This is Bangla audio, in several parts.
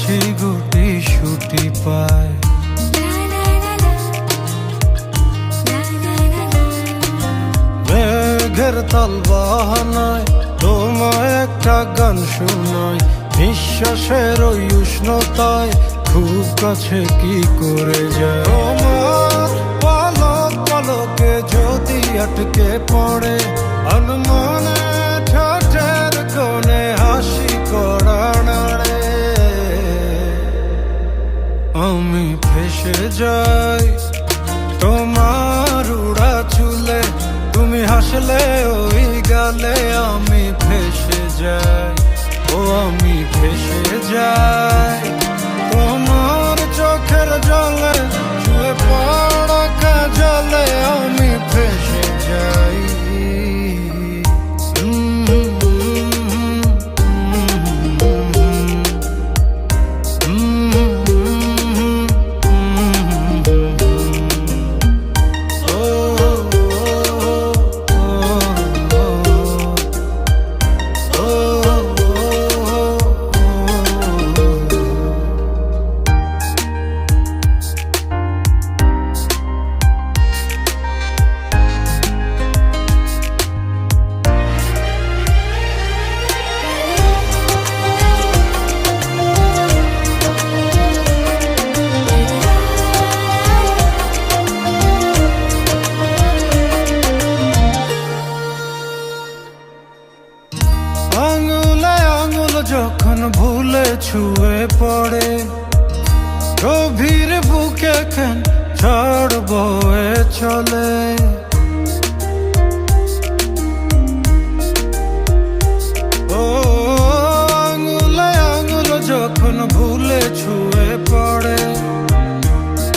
মাছি গুটি সুটি পায়। মেঘের তাল বাহানায় তোমায় একটা গান শোনাই, নিঃশ্বাসের ওই উষ্ণতায় খুব কাছে কি করে যায়। তোমার পলক পলকে যদি আটকে পড়ে অনুমানে ঠোঁটের কোণে হাসি করা নাড়ে, আমি ফেসে যাই তোমার উড়া চুলে, তুমি হাসলে ওই গালে আমি ফেসে যাই। ও আমি ফেসে যাই তোমার চোখের জলে, ছুঁয়ে পড়া কাজলে আমি ফেসে যাই। আঙুলে আঙুল যখন ভুলে ছুঁয়ে পড়ে, গভীর বুকে কেন ঝড় বয়ে চলে। ও আঙুলে আঙুল যখন ভুলে ছুঁয়ে পড়ে,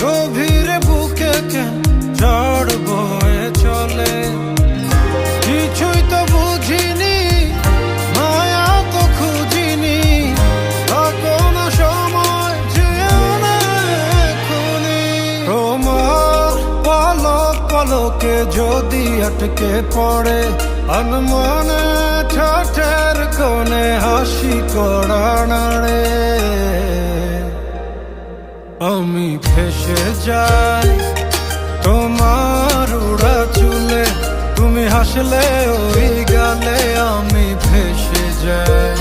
গভীর বুকে কেন ঝড় বয়ে চলে। কিছুই তো বুঝিনি, মায়া তো খুঁজিনি, কোনো সময় যেও না এখনি। তোমার পলক পলকে যদি আটকে পড়ে অনুমানে ঠোঁটের কোণে হাসি করা নাড়ে, আমি ফেসে যাই তোমার উড়া চুলে, তুমি হাসলে ওই গালে আমি ফেসে যাই।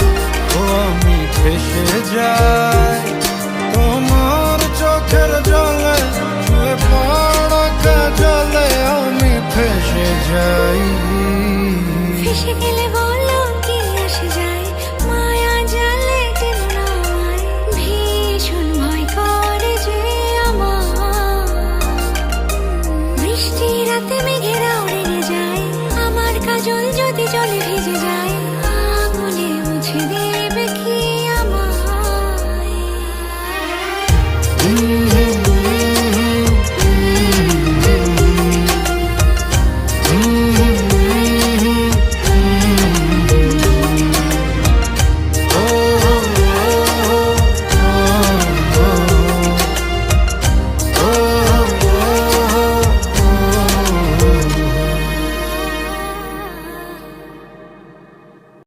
ও আমি ফেসে যাই।